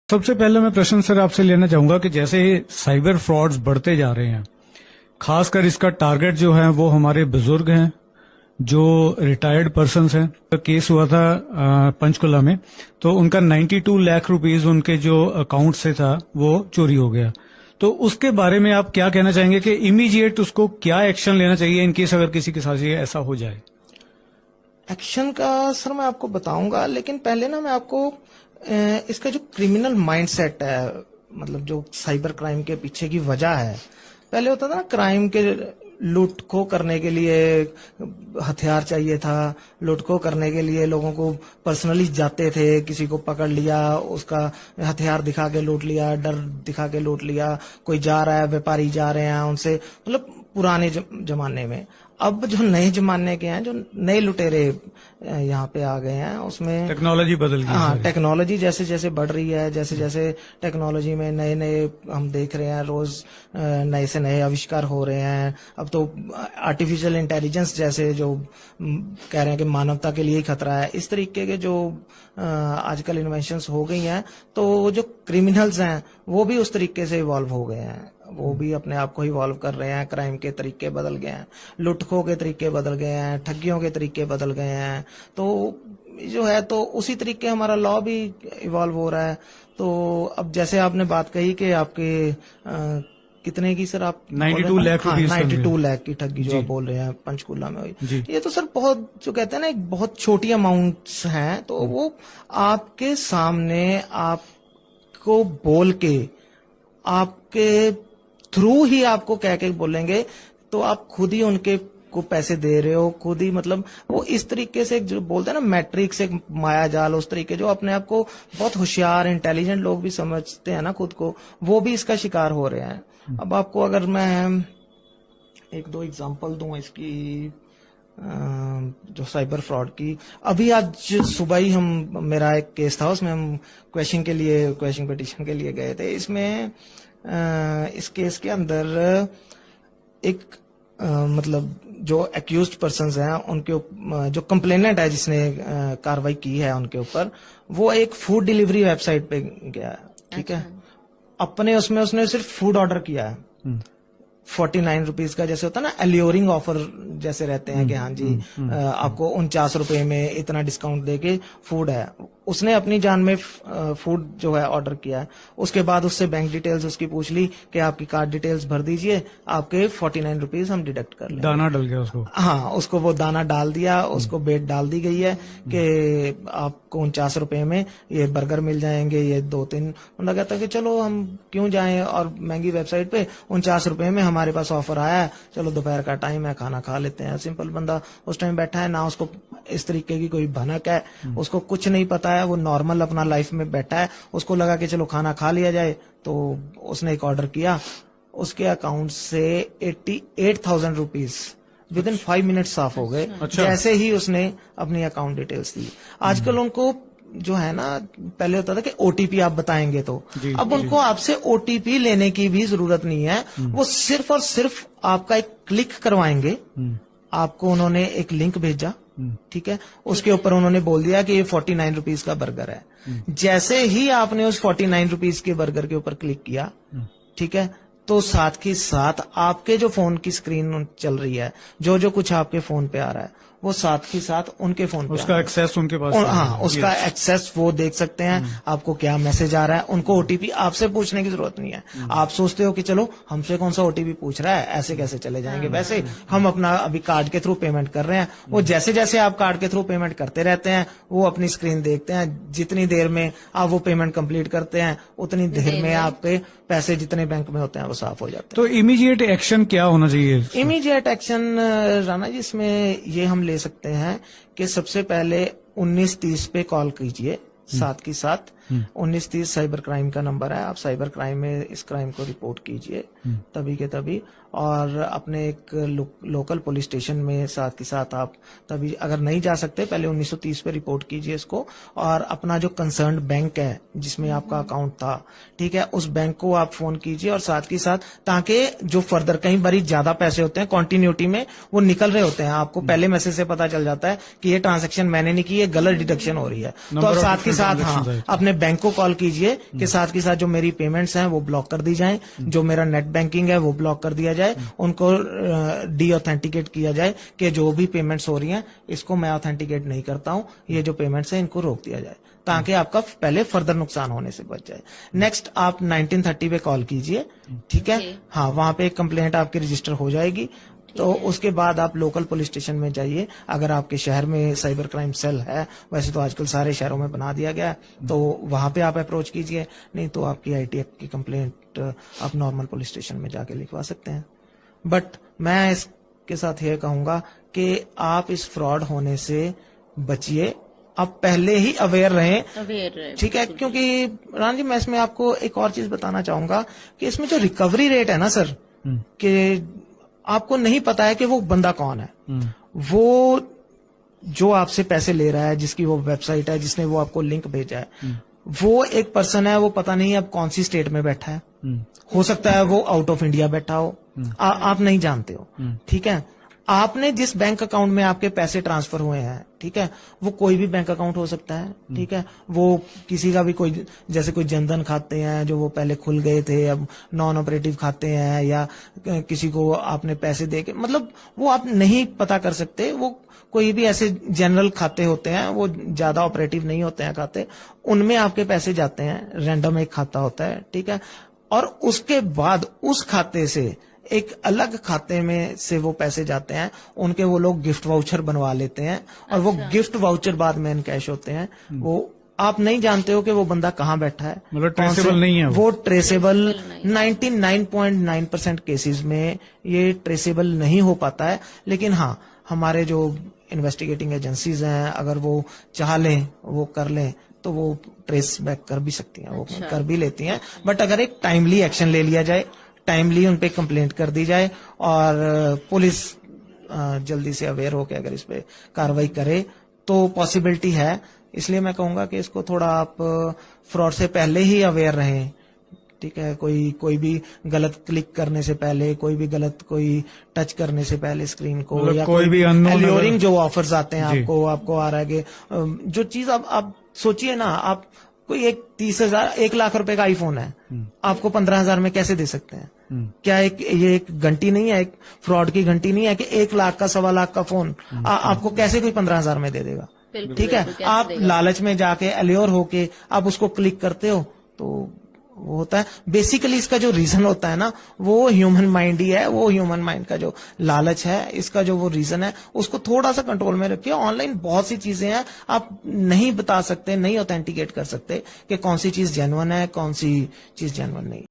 सबसे पहले मैं प्रश्न सर आपसे लेना चाहूंगा कि जैसे साइबर फ्रॉड्स बढ़ते जा रहे हैं, खासकर इसका टारगेट जो है वो हमारे बुजुर्ग हैं, जो रिटायर्ड पर्सन्स हैं। केस हुआ था पंचकुला में, तो उनका 92 लाख रुपीस उनके जो अकाउंट से था वो चोरी हो गया। तो उसके बारे में आप क्या कहना चाहेंगे कि इमीडिएट उसको क्या एक्शन लेना चाहिए इनकेस अगर किसी के साथ ये ऐसा हो जाए? एक्शन का सर मैं आपको बताऊंगा, लेकिन पहले ना मैं आपको इसका जो क्रिमिनल माइंडसेट है, मतलब जो साइबर क्राइम के पीछे की वजह है। पहले होता था ना, क्राइम के लूट को करने के लिए हथियार चाहिए था। लूट को करने के लिए लोगों को पर्सनली जाते थे, किसी को पकड़ लिया, उसका हथियार दिखा के लूट लिया, डर दिखा के लूट लिया। कोई जा रहा है, व्यापारी जा रहे हैं, उनसे मतलब पुराने जमाने में। अब जो नए जमाने के हैं, जो नए लुटेरे यहाँ पे आ गए हैं, उसमें टेक्नोलॉजी बदल गई। हाँ, टेक्नोलॉजी जैसे जैसे बढ़ रही है, जैसे जैसे टेक्नोलॉजी में नए नए हम देख रहे हैं, रोज नए से नए आविष्कार हो रहे हैं। अब तो आर्टिफिशियल इंटेलिजेंस जैसे जो कह रहे हैं कि मानवता के लिए ही खतरा है, इस तरीके के जो आजकल इन्वेंशंस हो गई हैं, तो जो क्रिमिनल्स हैं वो भी उस तरीके से इवॉल्व हो गए हैं। वो भी अपने आप को इवॉल्व कर रहे हैं। क्राइम के तरीके बदल गए हैं, लुटखों के तरीके बदल गए हैं, ठगियों के तरीके बदल गए हैं। तो जो है, तो उसी तरीके हमारा लॉ भी इवॉल्व हो रहा है। तो अब जैसे आपने बात कही कि आपके कितने की सर आप 92 लाख रुपीस, 92 लाख की ठगी जो आप बोल रहे हैं पंचकुला में हुई, ये तो सर बहुत, जो कहते हैं ना, एक बहुत छोटी अमाउंट्स हैं। तो वो आपके सामने आपको बोल के, आपके थ्रू ही आपको कह के बोलेंगे, तो आप खुद ही उनके को पैसे दे रहे हो, खुद ही। मतलब वो इस तरीके से जो बोलते हैं ना, मैट्रिक्स, एक माया जाल, उस तरीके जो अपने आप को बहुत होशियार इंटेलिजेंट लोग भी समझते हैं ना खुद को, वो भी इसका शिकार हो रहे हैं। अब आपको अगर मैं एक दो एग्जांपल दूं इसकी, जो साइबर फ्रॉड की, अभी आज सुबह ही मेरा एक केस था, उसमें हम क्वेश्चन पिटीशन के लिए गए थे। इसमें इस केस के अंदर एक मतलब जो एक्यूज्ड पर्सन्स हैं, उनके जो कंप्लेनेंट है जिसने कार्रवाई की है उनके ऊपर, वो एक फूड डिलीवरी वेबसाइट पे गया है, ठीक है। अपने उसमें उसने सिर्फ फूड ऑर्डर किया है, 49 रुपीज का, जैसे होता है ना एल्योरिंग ऑफर जैसे रहते हैं कि हाँ जी आपको 49 रुपए में इतना डिस्काउंट देके फूड है। उसने अपनी जान में फूड जो है ऑर्डर किया है। उसके बाद उससे बैंक डिटेल्स उसकी पूछ ली कि आपकी कार्ड डिटेल्स भर दीजिए, आपके 49 रुपीज हम डिडक्ट कर लेंगे। दाना डल गया उसको। हाँ, उसको वो दाना डाल दिया, उसको बेट डाल दी गई है कि आपको 49 रुपए में ये बर्गर मिल जाएंगे, ये 2-3। उन्होंने कहता कि चलो हम क्यों जाएं, और महंगी वेबसाइट पे 49 रुपए में हमारे पास ऑफर आया है, चलो दोपहर का टाइम है, खाना खा लेते हैं। सिंपल बंदा उस टाइम बैठा है ना, उसको इस तरीके की कोई भनक है, उसको कुछ नहीं पता है, वो नॉर्मल अपना लाइफ में बैठा है। उसको लगा कि चलो खाना खा लिया जाए, तो उसने एक ऑर्डर किया। उसके अकाउंट से 88,000 रुपीज विद इन 5 मिनट्स साफ हो गए। अच्छा। जैसे ही उसने अपनी अकाउंट डिटेल्स दी। आजकल उनको जो है ना, पहले होता था कि ओटीपी आप बताएंगे, तो अब उनको आपसे ओटीपी लेने की भी जरूरत नहीं है। वो सिर्फ और सिर्फ आपका एक क्लिक करवाएंगे। आपको उन्होंने एक लिंक भेजा, ठीक है, उसके ऊपर उन्होंने बोल दिया कि ये 49 रुपीज का बर्गर है। जैसे ही आपने उस 49 रुपीज के बर्गर के ऊपर क्लिक किया, ठीक है, तो साथ ही साथ आपके जो फोन की स्क्रीन चल रही है, जो जो कुछ आपके फोन पे आ रहा है, वो साथ ही साथ उनके फोन पे उसका एक्सेस उनके पास। हाँ, उसका एक्सेस वो देख सकते हैं, आपको क्या मैसेज आ रहा है। उनको ओटीपी आपसे पूछने की जरूरत नहीं है। आप सोचते हो कि चलो हमसे कौन सा ओटीपी पूछ रहा है, ऐसे कैसे चले जाएंगे। वैसे हम अपना अभी कार्ड के थ्रू पेमेंट कर रहे हैं, वो जैसे जैसे आप कार्ड के थ्रू पेमेंट करते रहते हैं, वो अपनी स्क्रीन देखते हैं। जितनी देर में आप वो पेमेंट कंप्लीट करते हैं, उतनी देर में आपके पैसे जितने बैंक में होते हैं वो साफ हो जाते हैं। तो इमीडिएट एक्शन क्या होना चाहिए? इमीडिएट एक्शन राणा जी, इसमें ये हम ले सकते हैं कि सबसे पहले 1930 पे कॉल कीजिए। साथ ही साथ 1930 साइबर क्राइम का नंबर है। आप साइबर क्राइम में इस क्राइम को रिपोर्ट कीजिए तभी के तभी, और अपने एक लोकल पुलिस स्टेशन में साथ ही साथ आप तभी, अगर नहीं जा सकते, पहले 1930 पे रिपोर्ट कीजिए इसको। और अपना जो कंसर्न बैंक है जिसमें आपका अकाउंट था, ठीक है, उस बैंक को आप फोन कीजिए। और साथ ही साथ, ताकि जो फर्दर, कई बार ज्यादा पैसे होते हैं कॉन्टिन्यूटी में वो निकल रहे होते हैं, आपको पहले मैसेज से पता चल जाता है कि ये ट्रांजेक्शन मैंने नहीं की, ये गलत डिडक्शन हो रही है। तो आप साथ ही साथ हाँ, अपने बैंक को कॉल कीजिए कि साथ के साथ जो मेरी पेमेंट्स हैं वो ब्लॉक कर दी जाएं, जो मेरा नेट बैंकिंग है वो ब्लॉक कर दिया जाए, उनको डी ऑथेंटिकेट किया जाए कि जो भी पेमेंट्स हो रही हैं इसको मैं ऑथेंटिकेट नहीं करता हूं, ये जो पेमेंट्स हैं इनको रोक दिया जाए ताकि आपका पहले फर्दर नुकसान होने से बच जाए। नेक्स्ट आप 1930 पे कॉल कीजिए, ठीक है, हाँ, वहां पे एक कंप्लेंट आपकी रजिस्टर हो जाएगी। तो उसके बाद आप लोकल पुलिस स्टेशन में जाइए, अगर आपके शहर में साइबर क्राइम सेल है, वैसे तो आजकल सारे शहरों में बना दिया गया है, तो वहां पे आप अप्रोच कीजिए, नहीं तो आपकी आईटी एक्ट की कंप्लेंट आप नॉर्मल पुलिस स्टेशन में जाके लिखवा सकते हैं। बट मैं इसके साथ ये कहूंगा कि आप इस फ्रॉड होने से बचिए, आप पहले ही अवेयर रहें, ठीक है, क्योंकि राम जी मैं इसमें आपको एक और चीज बताना चाहूंगा कि इसमें जो रिकवरी रेट है ना सर, कि आपको नहीं पता है कि वो बंदा कौन है, वो जो आपसे पैसे ले रहा है, जिसकी वो वेबसाइट है, जिसने वो आपको लिंक भेजा है, वो एक पर्सन है, वो पता नहीं अब कौन सी स्टेट में बैठा है, हो सकता है वो आउट ऑफ इंडिया बैठा हो, आप नहीं जानते हो, ठीक है। आपने जिस बैंक अकाउंट में आपके पैसे ट्रांसफर हुए हैं, ठीक है, वो कोई भी बैंक अकाउंट हो सकता है, ठीक है, वो किसी का भी कोई, जैसे कोई जनधन खाते हैं जो वो पहले खुल गए थे अब नॉन ऑपरेटिव खाते हैं, या किसी को आपने पैसे दे के, मतलब वो आप नहीं पता कर सकते, वो कोई भी ऐसे जनरल खाते होते हैं, वो ज्यादा ऑपरेटिव नहीं होते हैं खाते, उनमें आपके पैसे जाते हैं, रैंडम एक खाता होता है, ठीक है, और उसके बाद उस खाते से एक अलग खाते में से वो पैसे जाते हैं, उनके वो लोग गिफ्ट वाउचर बनवा लेते हैं, और वो गिफ्ट वाउचर बाद में इनकैश होते हैं, वो आप नहीं जानते हो कि वो बंदा कहाँ बैठा है, मतलब ट्रेसेबल नहीं है वो ट्रेसेबल 99.9% केसेस में ये ट्रेसेबल नहीं हो पाता है। लेकिन हाँ, हमारे जो इन्वेस्टिगेटिंग एजेंसीज हैं, अगर वो चाह लें, वो कर लें, तो वो ट्रेस बैक कर भी सकती हैं, वो कर भी लेती हैं। बट अगर एक टाइमली एक्शन ले लिया जाए, टाइमली उन पे कंप्लेंट कर दी जाए, और पुलिस जल्दी से अवेयर होकर अगर इस पे कार्रवाई करे, तो पॉसिबिलिटी है। इसलिए मैं कहूंगा कि इसको थोड़ा आप फ्रॉड से पहले ही अवेयर रहें, ठीक है, कोई भी गलत क्लिक करने से पहले, कोई भी गलत कोई टच करने से पहले स्क्रीन को, मतलब या कोई भी एल्योरिंग जो ऑफर्स आते हैं आपको आ रहा है कि जो चीज आप सोचिए ना, आप कोई एक 30,000 1 लाख रुपए का आईफोन है, आपको 15,000 में कैसे दे सकते हैं? क्या ये एक घंटी नहीं है, एक फ्रॉड की घंटी नहीं है कि 1 लाख का 1.25 लाख का फोन आपको कैसे कोई 15,000 में दे देगा? ठीक है, आप लालच में जाके एल्योर होके आप उसको क्लिक करते हो, तो वो होता है। बेसिकली इसका जो रीजन होता है ना, वो ह्यूमन माइंड ही है, वो ह्यूमन माइंड का जो लालच है, इसका जो वो रीजन है, उसको थोड़ा सा कंट्रोल में रखिए। ऑनलाइन बहुत सी चीजें हैं, आप नहीं बता सकते, नहीं ऑथेंटिकेट कर सकते कि कौन सी चीज जेन्युइन है, कौन सी चीज जेन्युइन नहीं।